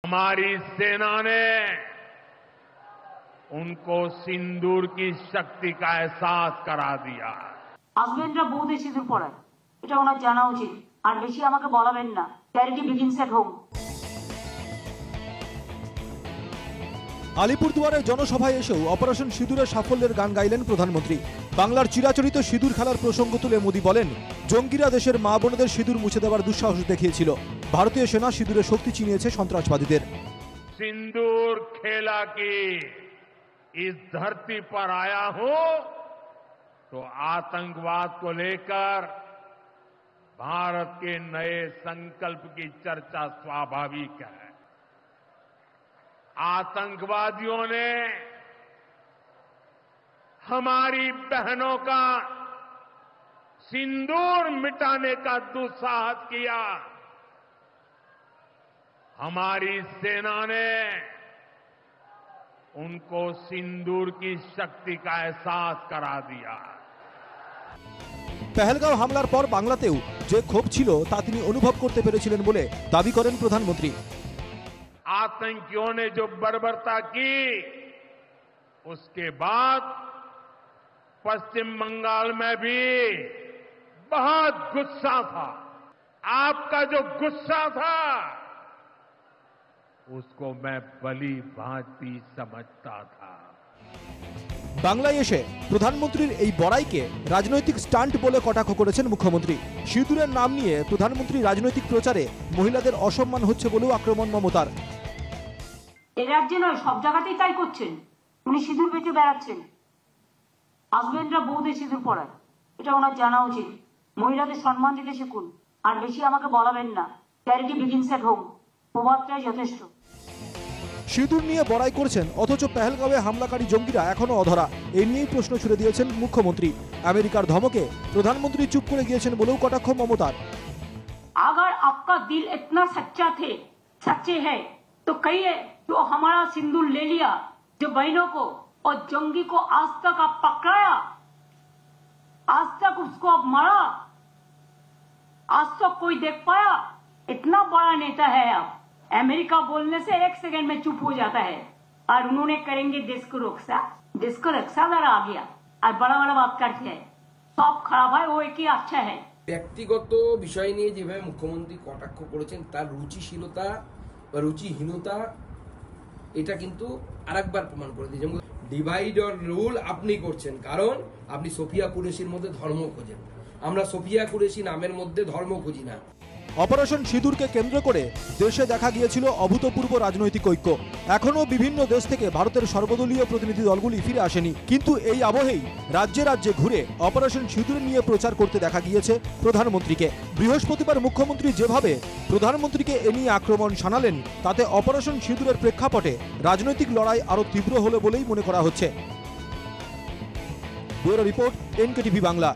हमारी सेना ने उनको सिंदूर की शक्ति का एहसास करा दिया। হাজবেন্ডরা বউদের সিঁদুর পরায়, এটা ওনার জানা উচিত। আর বেশি আমাকে বলাবেন না। Charity begins at home. আলিপুরদুয়ারের জনসভায় এসেও অপারেশন সিঁদুরের সাফল্যের গান গাইলেন প্রধানমন্ত্রী। বাংলার চিরাচরিত সিঁদুর খেলার প্রসঙ্গ তুলে মোদি বলেন, জঙ্গিরা দেশের মা বোনেদের সিঁদুর মুছে দেওয়ার দুঃসাহস দেখিয়েছিল। ভারতীয় সেনা সিঁদুরের শক্তি চিনিয়েছে সন্ত্রাসবাদীদের। सिंदूर खेला की इस धरती पर आया हूं तो आतंकवाद को लेकर भारत के नए संकल्प की चर्चा स्वाभाविक है। आतंकवादियों ने हमारी बहनों का सिंदूर मिटाने का दुस्साहस किया। हमारी सेना ने उनको सिंदूर की शक्ति का एहसास करा दिया। পেহেলগাঁও হামলার পর বাংলাতেও যে ক্ষোভ ছিল তা তিনি অনুভব করতে পেরেছিলেন বলে দাবি করেন প্রধানমন্ত্রী। आतंकियों ने जो बर्बरता की, उसके बाद पश्चिम बंगाल में भी बहुत गुस्सा था। आपका जो गुस्सा था उसको मैं भली भांति समझता था। বাংলায় এসে প্রধানমন্ত্রীর এই বড়াইকে রাজনৈতিক স্টান্ট বলে কটাক্ষ করেছেন মুখ্যমন্ত্রী। সিঁদুরের নাম নিয়ে প্রধানমন্ত্রী রাজনৈতিক প্রচারে মহিলাদের অসম্মান হচ্ছে বলেও আক্রমণ মমতার। এই রাজ্যে নয়, সব জায়গাতেই তাই করছেন। উনি সিঁদুর বেঁচে বেড়াচ্ছেন। হাজবেন্ডরা বউদের সিঁদুর পরায়, এটা ওনার জানা উচিত। মহিলাদের সম্মান দিতে শিখুন। আর বেশি আমাকে বলাবেন না। Charity begins at home. প্রভাবটাই যথেষ্ট। সিঁদুর নিয়ে বড়াই করছেন অথচ পেহেলগাঁওয়ে হামলাকারী জঙ্গিরা এখনো অধরা। এই নিয়েই প্রশ্ন ছুড়ে দিয়েছেন মুখ্যমন্ত্রী। আমেরিকার ধমকে প্রধানমন্ত্রী চুপ করে গিয়েছেন বলেও কটাক্ষ মমতার। अगर आपका दिल इतना सच्चे है तो कहिए जो हमारा सिंदूर ले लिया, जो बहनों को और जंगी को आज तक आप पकड़ाया, आज तक उसको आप मारा, आज तक कोई देख पाया? इतना बड़ा नेता है आप। अमेरिका बोलने से 1 सेकंड में चुप हो जाता है और उन्होंने करेंगे देश को रक्षा द्वारा आ गया और बड़ा बड़ा बात करते हैं। सब खराब है, वो एक ही अच्छा है। ব্যক্তিগত বিষয় নিয়ে যেভাবে মুখ্যমন্ত্রী কটাক্ষ করেছেন তার রুচিশীলতা বা রুচিহীনতা এটা কিন্তু আরেকবার প্রমাণ করে দিয়েছে। ডিভাইড অর রুল আপনি করছেন, কারণ আপনি সোফিয়া কুরেশির মধ্যে ধর্ম খোঁজেন। আমরা সোফিয়া কুরেশি নামের মধ্যে ধর্ম খুঁজি না। অপারেশন সিঁদুরকে কেন্দ্র করে দেশে দেখা গিয়েছিল অভূতপূর্ব রাজনৈতিক ঐক্য। এখনও বিভিন্ন দেশ থেকে ভারতের সর্বদলীয় প্রতিনিধি দলগুলি ফিরে আসেনি। কিন্তু এই আবহেই রাজ্যে রাজ্যে ঘুরে অপারেশন সিঁদুর নিয়ে প্রচার করতে দেখা গিয়েছে প্রধানমন্ত্রীকে। বৃহস্পতিবার মুখ্যমন্ত্রী যেভাবে প্রধানমন্ত্রীকে এ নিয়ে আক্রমণ শানালেন, তাতে অপারেশন সিঁদুরের প্রেক্ষাপটে রাজনৈতিক লড়াই আরও তীব্র হলো বলেই মনে করা হচ্ছে। Bureau report, NKTV Bangla.